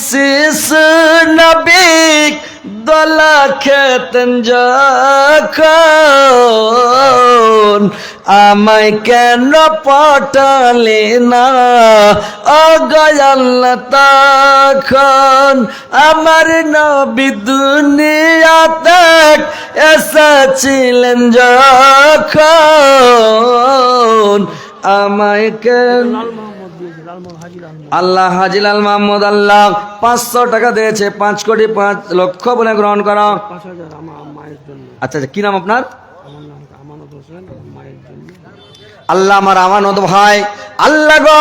শিস নবী দোলা খেতেন যখন আমায় কেন পটালে না ও গয়াল্লা তখন আমার নবী দুনিয়াতে এসেছিলেন যখন আমায় কেন আল্লাহ হাজি লাল মোহাম্মদ আল্লাহ 500 টাকা দিয়েছে 5 কোটি 5 লক্ষ বলে গ্রহণ করো। আচ্ছা কি নাম আপনার? আল্লাহ আমার আমানত ভাই আল্লাহ গো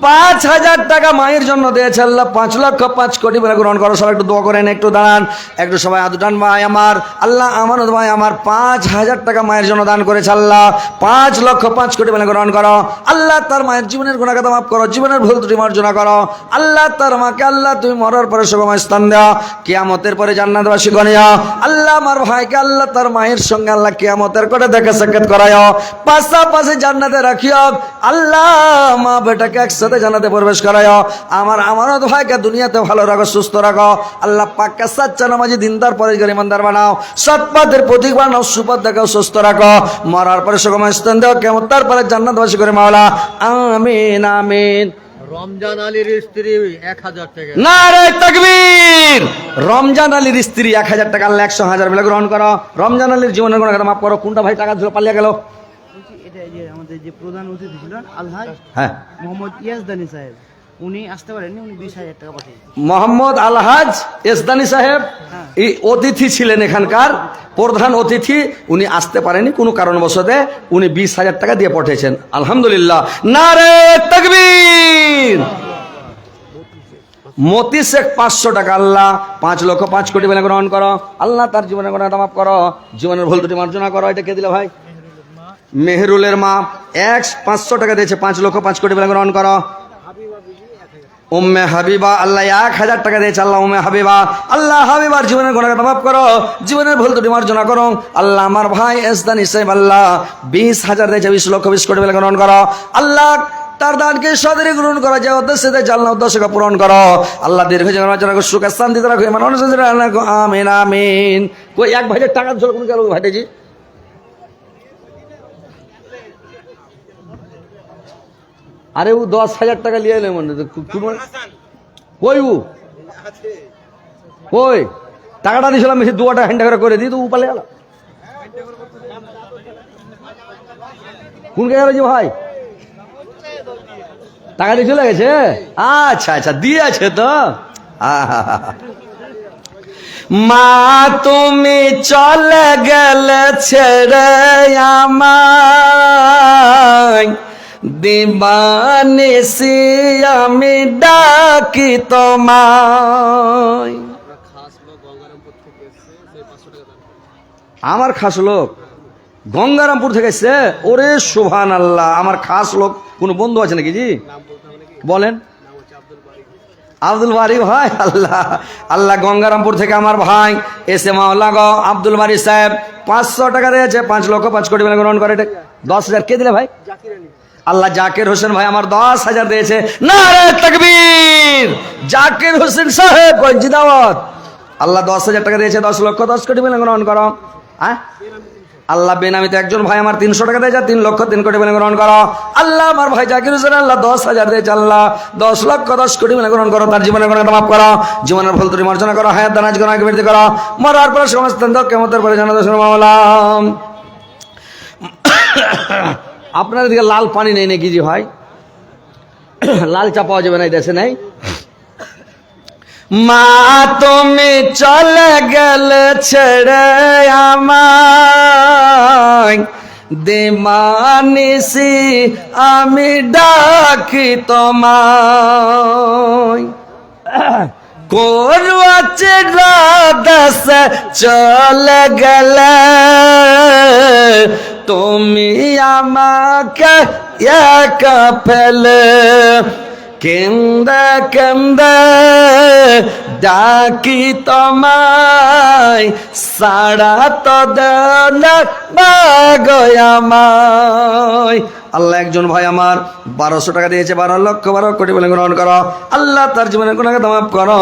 5000 টাকা মায়ের জন্য দিয়েছে আল্লাহ 5 লক্ষ 5 কোটি বলে গ্রহণ করো। সবাই একটু দোয়া করেন, একটু দাঁড়ান, একটু সবাই আদুটান ভাই আমার আল্লাহ আমানত ভাই আমার 5000 টাকা মায়ের জন্য দান করেছে আল্লাহ 5 লক্ষ 5 কোটি বলে গ্রহণ করো। আল্লাহ তার মায়ের জীবনের গুনাহ খাতা মাফ করো, জীবনের ভুল ত্রুটি মার্জনা করো। আল্লাহ তার মাকে আল্লাহ তুমি মরার পরে সুগম স্থান দাও, কিয়ামতের পরে জান্নাতবাসী বানিও। আল্লাহ আমার ভাইকে আল্লাহ তার মায়ের সঙ্গে আল্লাহ কিয়ামতের করে দেখা সাক্ষাৎ করায়ও, পাশাপাশি জান্নাতে রাখিও। আল্লাহ মা বেটাকে একসাথে জান্নাতে প্রবেশ করায়ও। আমার আমানত ভাইকে দুনিয়াতে ভালো রাখো, সুস্থ রাখো। আল্লাহ পাক্কা সাচ্চা নামাজি দিনদার পরেশগার ইমানদার বানাও, সৎপথের প্রতীক বানাও, সুপথ দেখাও, সুস্থ রাখো। মরার পরে সুগম স্থান দাও, কিয়ামতের পরে জান্নাতবাসী করে মাওলা আমিন আমিন। রমজান আলীর স্ত্রী 1000 টাকা। নারে তাকবীর। রমজান আলীর স্ত্রী 1000 টাকা আল্লাহ 100,000 বলে গ্রহণ করো। রমজান আলীর জীবনের গুনাহ খাতা মাফ করো। কোনটা ভাই টাকা ছিল পালিয়ে গেল? এটা যে আমাদের যে প্রধান অতিথি ছিলেন আলহাজ হ্যাঁ মোহাম্মদ ইয়াজদানি সাহেব, উনি আসতে পারেননি, উনি 20,000 টাকা পাঠিয়েছেন। মোহাম্মদ আলহাজ ইসদানি সাহেব এই অতিথি ছিলেন, এখানকার প্রধান অতিথি, উনি আসতে পারেনি কোনো কারণবশতে, উনি 20,000 টাকা দিয়ে পাঠিয়েছেন। আলহামদুলিল্লাহ, নারে তাকবীর। মতি শেখ 500 টাকা আল্লাহ 5 লক্ষ 5 কোটি বলে গ্রহণ করো। আল্লাহ তার জীবনের গুনাহ মাফ করো, জীবনের ভুল ত্রুটি মার্জনা করো। এটা কে দিল ভাই? মেহরুলের মা 500 টাকা দিয়েছে 5 লক্ষ 5 কোটি বলে গ্রহণ করো। উম্মে হাবিবা আল্লাহ 1000 টাকা দিয়েছে আল্লাহ উম্মে হাবিবা আল্লাহ হাবিবার জীবনের গুনাহ মাফ করো, জীবনের ভুল ত্রুটি মার্জনা করো। আল্লাহ আমার ভাই ইসদানি সাহেব আল্লাহ 20,000 দিয়েছে 20 লক্ষ 20 কোটি বলে গ্রহণ করো। আল্লাহ তার দানকে সদরে গ্রহণ করা যায়, উদ্দেশ্যে জান্নাত উদ্দেশ্যকে পূরণ করো। আল্লাহ দীর্ঘ জীবন রাখো, সুখ শান্তিতে রাখো, ইমান অনুযায়ী রাখো। আমিন আমিন। কই এক ভাইয়ের টাকা ঝোল কোন গেল ভাইজি? আরে ও 10,000 টাকা লিয়ে এলে মনে কই ও কই টাকাটা দিয়েছিলাম বেশি 2টা হ্যান্ড করে দিই তো ও পালে গেল। কোন গেল যে ভাই টাকা দিয়ে চলে গেছে? আচ্ছা আচ্ছা দিয়েছে তো। মা তুমি চলে গেলে ছেড়ে আমায়, দিবানিসি আমি ডাকি তোমায়। আমার খাস লোক গঙ্গারামপুর থেকে এসছে। ওরে সুবহানাল্লাহ, আমার খাস লোক কোন বন্ধু আছে নাকি জি? বলেন। আব্দুল বারি ভাই আল্লাহ আল্লাহ গঙ্গারামপুর থেকে আমার ভাই এসে মাওলা গো আব্দুল বারি সাহেব 500 টাকা দিয়েছে 5 লক্ষ 5 কোটি বলে গ্রহণ করে। 10,000 কে দিলে ভাই? আল্লাহ জাকির হোসেন ভাই আমার 10,000 দিয়েছে। নারে তাকবীর। জাকির হোসেন সাহেব জিন্দাবাদ। আল্লাহ 10,000 টাকা দিয়েছে 10 লক্ষ 10 কোটি বলে গ্রহণ করো। হ্যাঁ আল্লাহ বেনামিতে একজন ভাই আমার 300 টাকা দিয়েছে 3 লক্ষ 3 কোটি বলে গ্রহণ করো। আল্লাহ আমার ভাই জাকির হোসেন আল্লাহ 10,000 দিয়েছে আল্লাহ 10 লক্ষ 10 কোটি বলে গ্রহণ করো। তার জীবনের গুনাহ মাফ করো, জীবনের ভুল ত্রুটি মার্জনা করো, হায়াত দানাজ গুনাহকে বৃদ্ধি করো। মরার পরে সমস্ত কিয়ামতের পরে জান্নাতে মাওলা। আপনার দিকে লাল পানি নেই নাকি জি ভাই? লাল চা পাওয়া যাবে না এই দেশে, নাই? মা তুমি চলে গেলে ছেড়ে আমায়, দিবানিসি আমি ডাকি তোমায়। করছে রাদাসে চলে গেলে তুমি আমাকে একা ফেলে, কেন্দে কেন্দে ডাকি তোমায়, সাড়া তো দেনা বাগয়ামায়। আল্লাহ একজন ভাই আমার 1200 টাকা দিয়েছে, 12,12,00,000,000 বলে গ্রহণ করো। আল্লাহ তার জীবনের গুনাহ মাফ করো,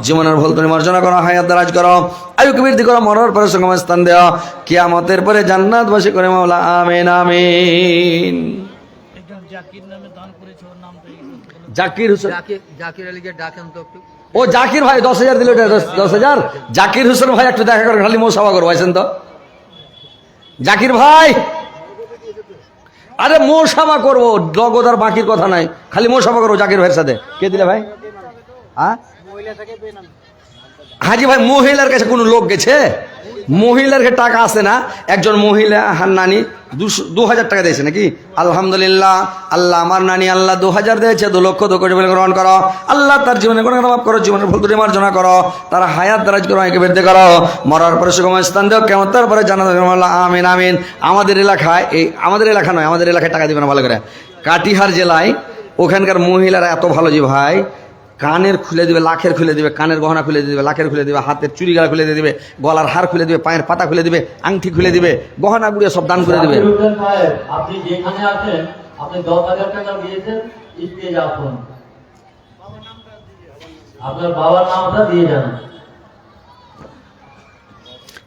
জীবনের ভুল তুমি মার্জনা করো, হায়াত দারাজ করো, আয়ুকে বৃদ্ধি করো, মরার পরে সঙ্গম স্থান দেও, কিয়ামতের পরে জান্নাতবাসী করে মাওলা, আমিন আমিন। জাকির হোসেন, জাকির আলীকে ডাকেন তো একটু। ও জাকির ভাই 10,000 দিল, 10,000। জাকির হোসেন ভাই একটু দেখা করেন, খালি মোসাফা করবো, আছেন তো জাকির ভাই? আরে মোসাফা করবো, নগদ আর বাকির কথা নাই, খালি মোসাফা করবো জাকির ভাইয়ের সাথে। কে দিলে ভাই? হাজি ভাই, মহিলার কাছে কোনো লোক গেছে? মহিলার কাছে টাকা আছে না? একজন মহিলা নানি 2,000 টাকা দিয়েছে নাকি? আলহামদুলিল্লাহ, আল্লাহ আমার নানি আল্লাহ 2,000 দিয়েছে, 2,00,000 কোটি বলে গ্রহণ করো। আল্লাহ তার জীবনে কোনো মাফ করো, জীবনের ভুল ত্রুটি মার্জনা করো, তার হায়াত দারাজ করো, একে বৃদ্ধি করো, মরার পরে সুগম স্থান দেও, কেমন তারপরে জানাতে আমিন আমিন। আমাদের এলাকায়, এই আমাদের এলাকা নয়, আমাদের এলাকায় টাকা দিবে না ভালো করে, কাটিহার জেলায় ওখানকার মহিলারা এত ভালো যে ভাই, কানের খুলে দিবে, লাখের খুলে দিবে, কানের গহনা খুলে দিবে, লাখের খুলে দিবে, হাতের চুরি গালা খুলে দিবে, গলার হার খুলে দিবে, পায়ের পাতা খুলে দিবে, আংটি খুলে দিবে, গহনা গুড়িয়ে সব দান করে দিবে। আপনি যেখানে আছেন, আপনি 10,000 টাকা দিয়েছেন, স্টেজে আসুন, আপনার বাবার নামটা দিয়ে যান।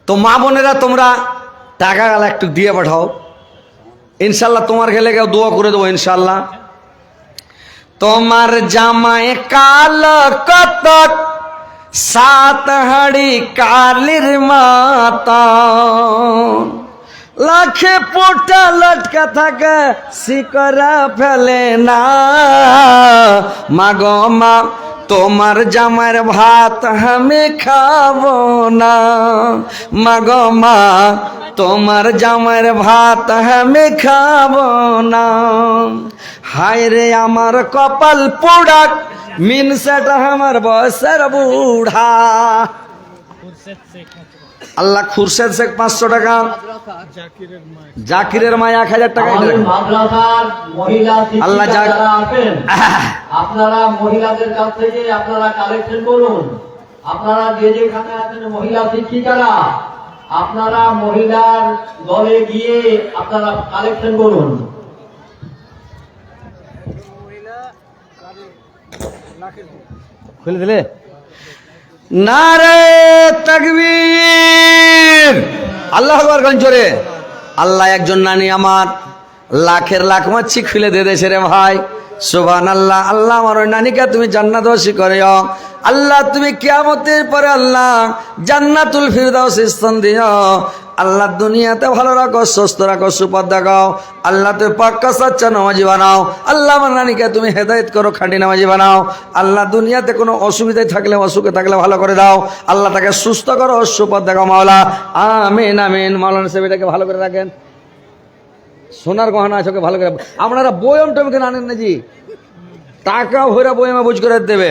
তো মা বোনেরা, তোমরা টাকা গালা একটু দিয়ে পাঠাও, ইনশাল্লাহ তোমার গেলে কেউ দোয়া করে দেবো ইনশাল্লাহ। তোমার জামায় কাল কতক, 7 হাড়ি কালির মাতা, লাখে পোটা লটকা থাকে, শিকরা ফেলে না। মাগো মা, তোমার জামার ভাত আমি খাবো না। মাগো মা, তোমার জামার ভাত আমি খাবো না। হায় রে আমার কপাল পোড়া, মিনসেট আমার বয়সের বুড়া। আল্লাহ খুরশেদ শেখ 500 টাকা, জাকিরের মা 1,000 টাকা। আমাদের মাদ্রাসার মহিলা আল্লাহ শিক্ষিকা যারা আছেন, আপনারা মহিলাদের কাছ থেকে আপনারা কালেকশন করুন। আপনারা যে যেখানে আছেন মহিলা শিক্ষিকারা, আপনারা মহিলার দলে গিয়ে আপনারা কালেকশন করুন। খুলে দিলে? নারে তাকবীর, আল্লাহু আকবার গান জোরে। আল্লাহ একজন নানি আমার লাখের লাখ মাছি খুলে দিয়ে দেছে রে ভাই, সুবহানাল্লাহ। আল্লাহ আমার ওই নানিকে তুমি জান্নাতবাসী করিও। আল্লাহ তুমি কিয়ামতের পরে আল্লাহ জান্নাতুল ফিরদাউস স্থান দিও। আল্লাহ দুনিয়াতে ভালো রাখো, সুস্থ রাখো, সুপথ দেখাও। আল্লাহ তুমি পাক্কা সাচ্চা নামাজি বানাও। আল্লাহ আমার নানিকে তুমি হেদায়েত করো, খাঁটি নামাজি বানাও। আল্লাহ দুনিয়াতে কোনো অসুবিধায় থাকলে, অসুখে থাকলে ভালো করে দাও। আল্লাহ তাকে সুস্থ করো, সুপথ দেখাও মাওলা, আমিন আমিন। মাওলানা সাহেব এটাকে ভালো করে রাখেন, সোনার গহনা আছে, ওকে ভালো করে। আপনারা বয়ম টমকে আনেন না জি, টাকা ভরে বয়মে বুঝ করে দেবে।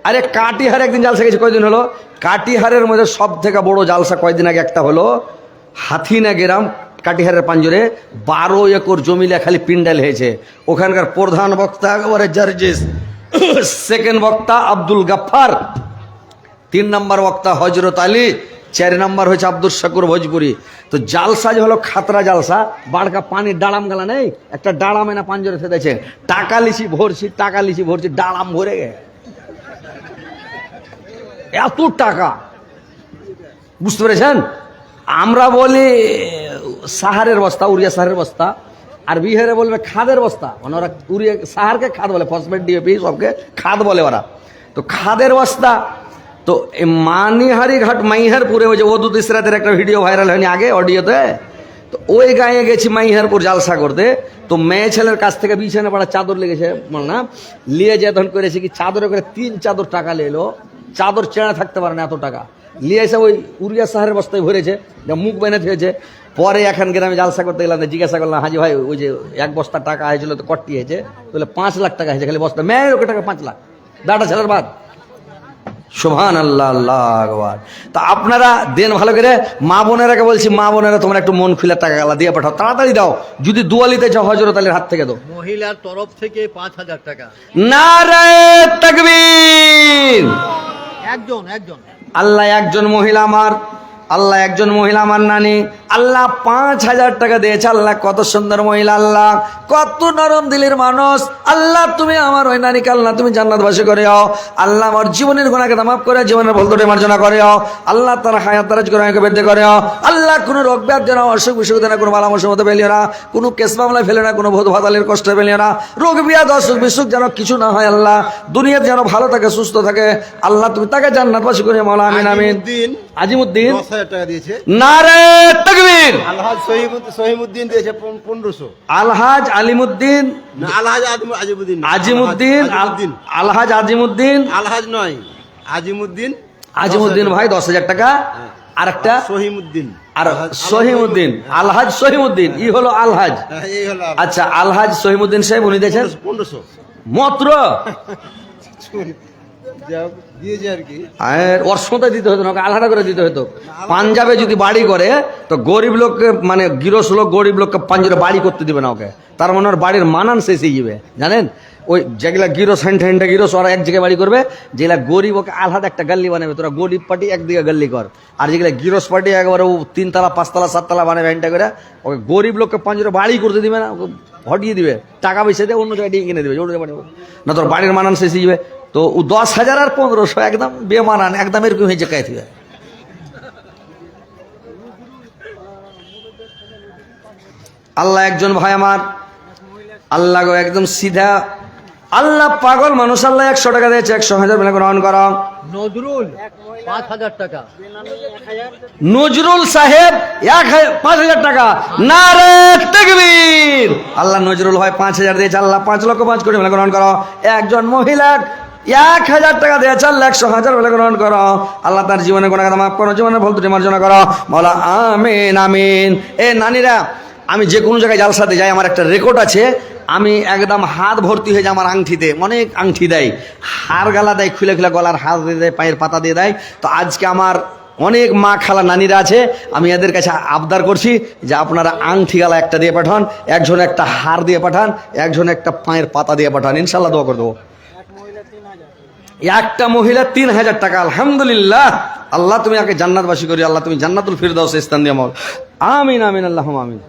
আরে কাটিহারে একদিন জালসা গেছে, কয়দিন হলো? কাটিহারের মধ্যে সব থেকে বড় জালসা কয়দিন আগে একটা হলো, হাথিনা গ্রাম কাটিহারের পাঞ্জরে 12 একর জমিলে খালি পিন্ডাল হয়েছে। ওখানকার প্রধান বক্তা একেবারে জার্জিস, সেকেন্ড বক্তা আব্দুল গাফফার, 3 নম্বর বক্তা হজরত আলী, 4 নম্বর হয়েছে আব্দুল শাকুর ভোজপুরি। তো জালসা যে হলো খাতরা জালসা, বাড়কা পানির ডালাম গালা নেই, একটা ডালামে না পাঞ্জরে ফেলেছে, টাকা লিচি ভরছি, টাকা লিচি ভরছি, ডালাম ভরে গে এত টাকা, বুঝতে পেরেছেন? আমরা বলি সাহারের বস্তা, উড়িয়া সাহারের বস্তা, আর বিহারে বলবে খাদের বস্তা, মানে ওরা উড়িয়া সাহারকে খাদ বলে, ফসফেট ডিএপি সবকে খাদ বলে ওরা। তো খাদের বস্তা, তো মানিহারি ঘাট মাইহারপুরে ওই যে ওদুত ইসরাতের একটা ভিডিও ভাইরাল হয়নি আগে অডিওতে, তো ওই গায়ে গেছি মাইহারপুর জালসা করতে। তো মেয়ে ছেলের কাছ থেকে বিছানা পাড়া চাদর লেগেছে না, লিয়ে যে ধন করেছে কি চাদরে করে 3 চাদর টাকা লেলো, চাদর চেনা থাকতে পারে না এত টাকা লিয়ে এসে ওই উড়িয়া সাহারের বস্তায় ভরেছে, মুখ বেনে থেয়েছে। পরে এখন গ্রামে জালসা করতে গেলাম, জিজ্ঞাসা করলাম, হাজি ভাই ওই যে 1 বস্তা টাকা হয়েছিল তো কটি হয়েছে? বলে 5 লাখ টাকা হয়েছে খালি বস্তা, মেয়ের ওকে টাকা 5 লাখ, দাটা ছেলের বাদ। সুবহানাল্লাহ, আল্লাহু আকবার। তা আপনারা দেন ভালো করে। মা বোনেরাকে বলছি, মা বোনেরা তোমরা একটু মন খুলে টাকা গালা দিয়ে পাঠাও, তাড়াতাড়ি দাও। যদি দুয়ালিতে চাও হযরত আলীর হাত থেকে দাও। মহিলার তরফ থেকে 5,000 টাকা। নারে তাকবীর। একজন আল্লাহ একজন মহিলা আমার, আল্লাহ একজন মহিলা আমার নানি আল্লাহ 5,000 টাকা দিয়েছে। আল্লাহ কত সুন্দর মহিলা, আল্লাহ কত নরম দিলের মানুষ। আল্লাহ তুমি আমার ওই নারীকে আল্লাহ তুমি জান্নাতবাসী করে দাও। আল্লাহ আমার জীবনের গুনাহকে মাফ করে, জীবনের ভুল ত্রুটি মার্জনা করে দাও। আল্লাহ তার হায়াত তারাজ করে বৃদ্ধি করে দাও। আল্লাহ কোনো রোগ ব্যাধি যেন, অসুখ বিসুখ যেন, কোনো বালা মুসিবতে ফেলিও না, কোনো কেস মামলায় ফেলে না, কোনো ভূত ভাতালের কষ্ট ফেলিও না, রোগ ব্যাধি অসুখ বিসুখ যেন কিছু না হয়। আল্লাহ দুনিয়াতে যেন ভালো থাকে, সুস্থ থাকে। আল্লাহ তুমি তাকে জান্নাতবাসী করে মাওলা, আমিন আমিন। আজিমুদ্দিন 10,000 টাকা দিয়েছে। নারে তাকবীর। আলহাজ সহিমুদ্দিন দিয়েছে 1500। আলহাজ আলিমুদ্দিন, না, আলহাজ আজিমুদ্দিন না। আজিমুদ্দিন, আজিমুদ্দিন। আলহাজ আজিমুদ্দিন, আলহাজ নয়, আজিমুদ্দিন। আজিমুদ্দিন ভাই 10,000 টাকা। আর একটা সহিমুদ্দিন। আর সহিমুদ্দিন, আলহাজ সহিমুদ্দিন, ই হলো আলহাজ। হ্যাঁ, এই হলো আচ্ছা, আলহাজ সহিমুদ্দিন সাহেব উনি দিয়েছেন 1500 মাত্র। দিয়েছে আর কি। আর ওর সময় দিতে হতো না, ওকে আলাদা করে দিতে হতো। পাঞ্জাবে যদি বাড়ি করে তো গরিব লোককে, মানে গৃহস্থ লোক গরিব লোককে পাঞ্জাবে বাড়ি করতে দিবে না ওকে, তার মানে ওর বাড়ির মানান শেষ হয়ে যাবে। জানেন, ওই যেগুলা গিরস হ্যান্ডে গিরস ওরা এক জায়গায় বাড়ি করবে, যেগুলা গরিব ওকে আলাদা একটা গাল্লি বানাবে। তোরা গরিব পার্টি একদিকে গাল্লি কর, আর যেগুলা গিরস পার্টি একবারে ও 3 তলা 5 তলা 7 তলা বানাবে হ্যান্ডা করে, ওকে গরিব লোককে পাঞ্জাবে বাড়ি করতে দিবে না, ওকে হটিয়ে দিবে, টাকা পয়সা দিয়ে অন্য জায়গায় কিনে দিবে, অন্য জায়গায় না, তোর বাড়ির মানান শেষ হয়ে যাবে। তো ও 10,000 আর 1500 একদম বেমানান, একদম এরকম হয়েছে কে থেকে। আল্লাহ একজন ভাই আমার, আল্লাহ গো একদম সিধা, আল্লাহ পাগল মানুষ। আল্লাহ 100 টাকা দিয়েছে, 100,000 মিলে গ্রহণ করো। নজরুল 5,000 টাকা। নজরুল সাহেব 5,000 টাকা। নারে তাকবীর। আল্লাহ নজরুল ভাই 5,000 দিয়েছে। আল্লাহ 5,05,00,000 কোটি মিলে গ্রহণ করো। একজন মহিলা 1,000 টাকা দিয়েছে। আল্লাহ 100,000 মিলে গ্রহণ করো। আল্লাহ তার জীবনের গুনাহ মাফ করো, জীবনের ভুল ত্রুটি মার্জনা করো মাওলা, আমিন আমিন। এ নানীরা, আমি যে কোনো জায়গায় জালসাতে যাই, আমার একটা রেকর্ড আছে, আমি একদম হাত ভর্তি হয়ে যায় আমার আংটিতে, অনেক আংটি দেয়, হার গালা দেয়, খুলে খুলে গলার হাত দিয়ে দেয়, পায়ের পাতা দিয়ে দেয়। তো আজকে আমার অনেক মা খালা নানীরা আছে, আমি এদের কাছে আবদার করছি যে আপনারা আংটি গালা একটা দিয়ে পাঠান, একজন একটা হার দিয়ে পাঠান, একজন একটা পায়ের পাতা দিয়ে পাঠান, ইনশাল্লাহ দোয়া করে দেবো। একটা মহিলা 3,000 টাকা। আলহামদুলিল্লাহ। আল্লাহ তুমি আগে জান্নাতবাসী করি, আল্লাহ তুমি জান্নাতুল ফিরদাউস স্থান দিয়ে আমল, আমিন আমিন আল্লাহুম্মা আমিন।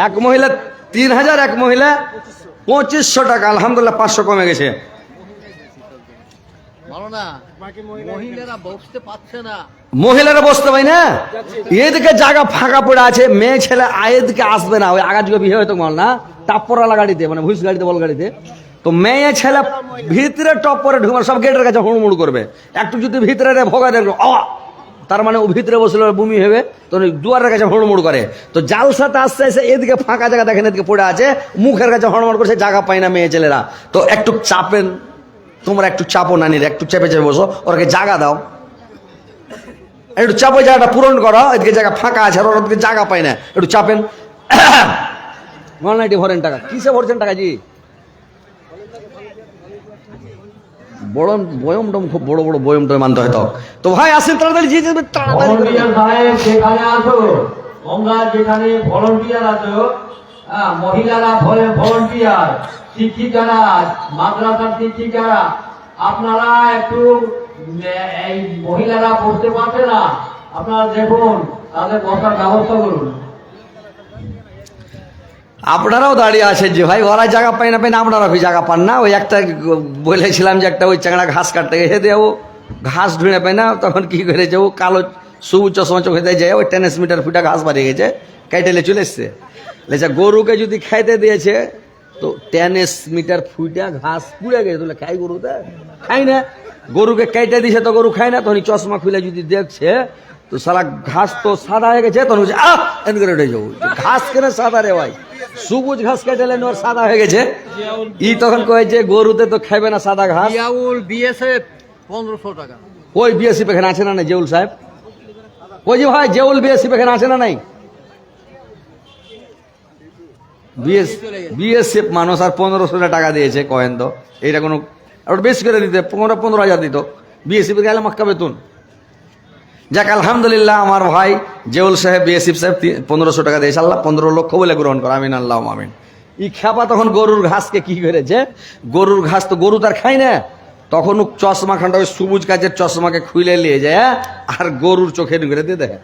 এক মহিলা 3,000, এক মহিলা 2,500 টাকা। আলহামদুলিল্লাহ 500 কমে গেছে। ভালো না, মহিলারা বসতে পারছে না। মহিলারা বসতে পাই না, এদিকে জায়গা ফাঁকা পড়ে আছে, মেয়ে ছেলে এদিকে আসবে না। ওই আগা যুগে বিয়ে হয়তো মাল না, টাপ্পরওয়ালা গাড়িতে, মানে ভুস গাড়িতে, বল গাড়িতে। তো মেয়ে ছেলে ভিতরে টপ্পরে ঢুকবে, সব গেটের কাছে হুড়মুড় করবে। একটু যদি ভিতরে ভোগা দেখবে, তার মানে ও ভিতরে বসলে বমি হবে, তো দুয়ারের কাছে হড়মুড় করে। তো জালসাতে আসতে এসে এদিকে ফাঁকা জায়গা দেখেন, এদিকে পড়ে আছে, মুখের কাছে হড়মড় করছে, জায়গা পায় না মেয়ে ছেলেরা। তো একটু চাপেন, তোমরা একটু চাপো নানির, একটু চেপে চেপে বসো, ওরাকে জায়গা দাও, একটু চাপো, জায়গাটা পূরণ করো। এদিকে জায়গা ফাঁকা আছে, আর ওরা ওদিকে জায়গা পায় না, একটু চাপেন। মলনাইটি ভরেন টাকা, কিসে ভরছেন টাকা জি? বড় বয়মটম, খুব বড় বড় বয়মটম মানতে হয়তো। তো ভাই আসেন তাড়াতাড়ি, যে তাড়াতাড়ি। ভলান্টিয়ার সাহেব যেখানে আছো, তোমরা যেখানে ভলান্টিয়ার আছো, মহিলারা ভলান্টিয়ার, শিক্ষিকারা, মাদ্রাসার শিক্ষিকারা, আপনারা একটু এই মহিলারা পড়তে পারছে না, আপনারা দেখুন, তাদের বসার ব্যবস্থা করুন। আপনারাও দাঁড়িয়ে আছেন যে ভাই, ওরা জায়গা পায় না, আপনারা জায়গা পান না। ওই একটা বলেছিলাম যে একটা ওই চাংড়া ঘাস কাটতে গেছে, দেবো ঘাস ঢুঁড়ে পায় না, তখন কি করেছে, ও কালো সবুজ চশমা চোখে দিয়ে যায়, ওই 10 মিটার ফুটা ঘাস বাড়িয়ে গেছে, কেটেলে চলে এসছে। লেচা গরুকে যদি খাইতে দিয়েছে, তো 10 মিটার ফুটা ঘাস পুড়ে গেছে, তাহলে খাই গরুতে? খাই না। গরুকে কেটে দিয়েছে তো গরু খায় না, তখন চশমা খুলে যদি দেখছে, তো সারা ঘাস তো সাদা হয়ে গেছে, তখন বলছে এন করে উঠে যাবো, ঘাস কেন সাদা রে ভাই, সবুজ ঘাস কেটেলেন, ওর সাদা হয়ে গেছে। ই তখন কয়ে যে গরুতে তো খাইবে না সাদা ঘাস। জিয়াউল বিএসএফ 1,500 টাকা। ওই বিএসএফ এখানে আছে না নাই? জেউল সাহেব, ওই যে ভাই জেউল বিএসএফ এখানে আছে না নাই? বিএসএফ মানুষ আর 1,500 টাকা দিয়েছে, কয়েন তো এইটা কোনো, ওটা বেশি করে দিতে, 15,000 দিত। বিএসএফ গেলে মাক্কা বেতন। যাক আলহামদুলিল্লাহ, আমার ভাই জেউল সাহেব, বিএসএফ সাহেব 1,500 টাকা দিয়েছে। আল্লাহ 15 লক্ষ বলে গ্রহণ কর, আমিন আল্লাহ আমিন। ই খেপা তখন গরুর ঘাসকে কি করেছে, গরুর ঘাস তো গরু তার খায় না, তখন ও চশমা খানটা ওই সবুজ কাচের চশমাকে খুলে নিয়ে যায়, হ্যাঁ? আর গরুর চোখে ঢুকে দিয়ে দেয়।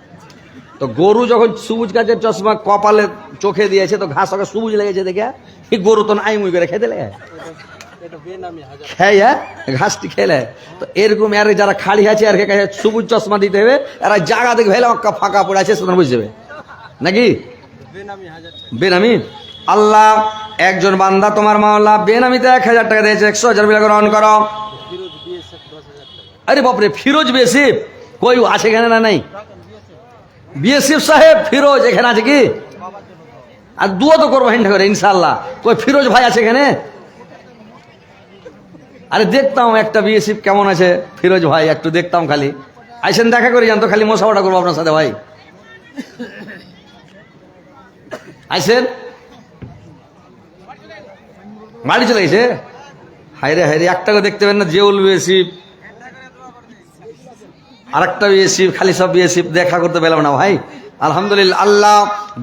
তো গরু যখন সবুজ কাচের চশমা কপালে চোখে দিয়েছে, তো ঘাস ওকে সবুজ লেগেছে দেখে এই গরু তো নাই মুই করে খেতে লেগে খেয়ে ঘাসটি খেলে। তো এরকম আর যারা খালি আছে আর কাছে সবুজ চশমা দিতে হবে, এরা জায়গা দেখে ভেলে অক্কা ফাঁকা পড়ে আছে সেটা বুঝে যাবে নাকি বেনামি। আল্লাহ একজন বান্দা তোমার মাওলা বেনামিতে 1000 টাকা দিয়েছে, 100,000 মিলে গ্রহণ করো। আরে বাপরে, ফিরোজ বিএসএফ কই আছে এখানে না? নাই বিএসএফ সাহেব ফিরোজ এখানে আছে কি? আর দুয়া তো করবো হিন্ডা করে ইনশাল্লাহ। কই ফিরোজ ভাই আছে এখানে? আরে দেখতাম একটা বিএসএফ কেমন আছে ফিরোজ ভাই, একটু দেখতাম খালি। আইসেন দেখা করে যান তো, খালি মোসাফাটা করবো আপনার সাথে ভাই। আইসেন, বাড়ি চলে গেছে। হাইরে হাইরে, একটাকে দেখতে পেন না? জেউল বিএসএফ, আর একটা বিএসএফ, খালি সব বিএসএফ দেখা করতে পেলাম না ভাই। আলহামদুলিল্লাহ, আল্লাহ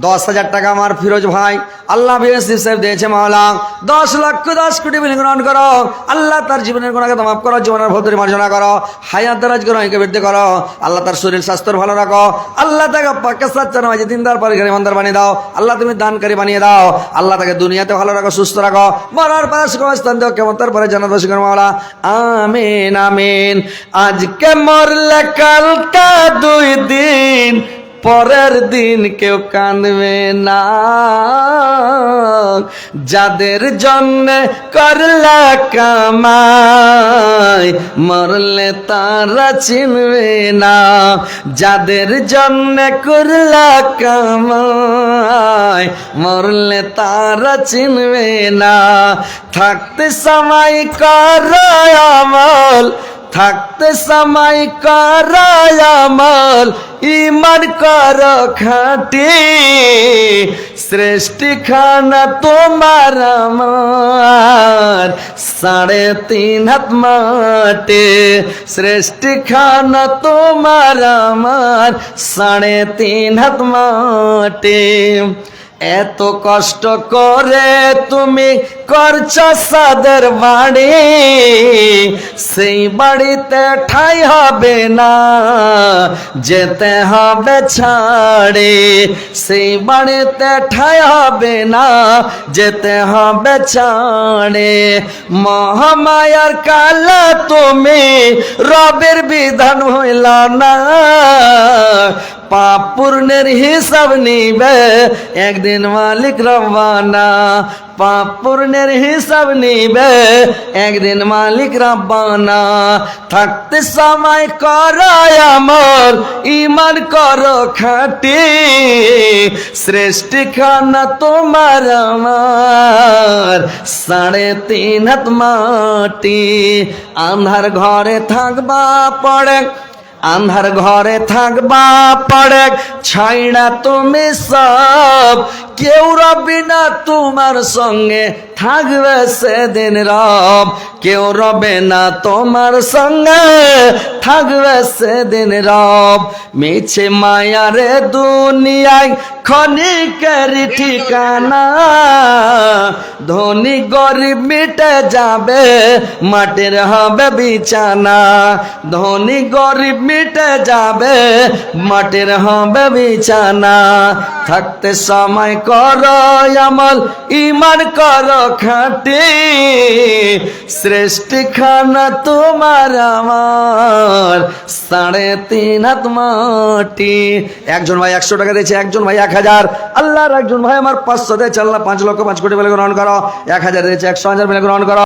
10,000 টাকা আমার ফিরোজ ভাই আল্লাহ বিএসএফ সাহেব দিয়েছে মাওলা। 10 লক্ষ 10 কোটি বিলি গ্রহণ করো। আল্লাহ তার জীবনের গুণাকে মাফ করো, জীবনের ভৌতরি মার্জনা করো, হায়াত দারাজ করো, একে বৃদ্ধি করো। আল্লাহ তার শরীর স্বাস্থ্য ভালো রাখো। আল্লাহ তাকে পাক্কা সাচ্চা নামাজি দিনদার পরিকারী ইমানদার বানিয়ে দাও। আল্লাহ তুমি দানকারী বানিয়ে দাও। আল্লাহ তাকে দুনিয়াতে ভালো রাখো, সুস্থ রাখো, মরার পরে সুখস্থান দাও, কেমন তারপরে জান্নাতবাসী করো মাওলা। আমিন আমিন। আজকে মরলে কালটা 2 দিন, পরের দিন কেউ কাঁদবে না। যাদের জন্য করলা কামাই, মরলে তারা চিনবে না। যাদের জন্য করলা কামাই, মরলে তারা চিনবে না। থাকতে সময় কর আমল, থাকতে সময় কর আমল, ইমান কর খাটি। সৃষ্টি খানা তোমার আমার, 3.5 হাত মাটি। সৃষ্টি খানা তোমার আমার, 3.5 হাত মাটি। এত কষ্ট করে তুমি করছো সাদের বাড়ি, সেই বাড়িতে ঠাই হবে না, যেতে হবে ছাড়ে। সেই বাড়িতে ঠাই হবে না, যেতে হবে ছাড়ে। মহামায়ার কালা তুমি রবের বিধান হইল না। পাপ পূর্ণের হিসাব নিবে একদিন মালিক রব্বানা। পাপ পূর্ণের হিসাব নিবে একদিন মালিক রব্বানা। থাকতে সময় করো আমল, ইমান করো খাটি। সৃষ্টি খানা তোমার আমার, 3.5 হাত মাটি। আন্ধার ঘরে থাকবা পড়ে, আন্ধার ঘরে থাকবা পড়ে, ছাইড়া তুমি সব। কেউ রবি না তোমার সঙ্গে, থাকবে সেদিন রব। কেউ রবে না তোমার সঙ্গে, থাকবে সেদিন রব। মিছে মায়ারে দুনিয়ায় ক্ষণিকের ঠিকানা। ধনী গরিব মিটে যাবে, মাটির হবে বিছানা। ধনী গরিব মিটে যাবে, মাটির হবে বিছানা। থাকতে সময় করো আমল, ইমান করো খাটি। সৃষ্টি খানা তোমার আমার, 3.5 হাত মাটি। একজন ভাই 100 টাকা দিয়েছে, একজন ভাই 1000। আল্লাহর একজন ভাই আমার 500 দিয়েছে। আল্লাহ 5 লক্ষ 5 কোটি মিলে গ্রহণ করো। 1000 দিয়েছে, 100,000 মিলে গ্রহণ করো।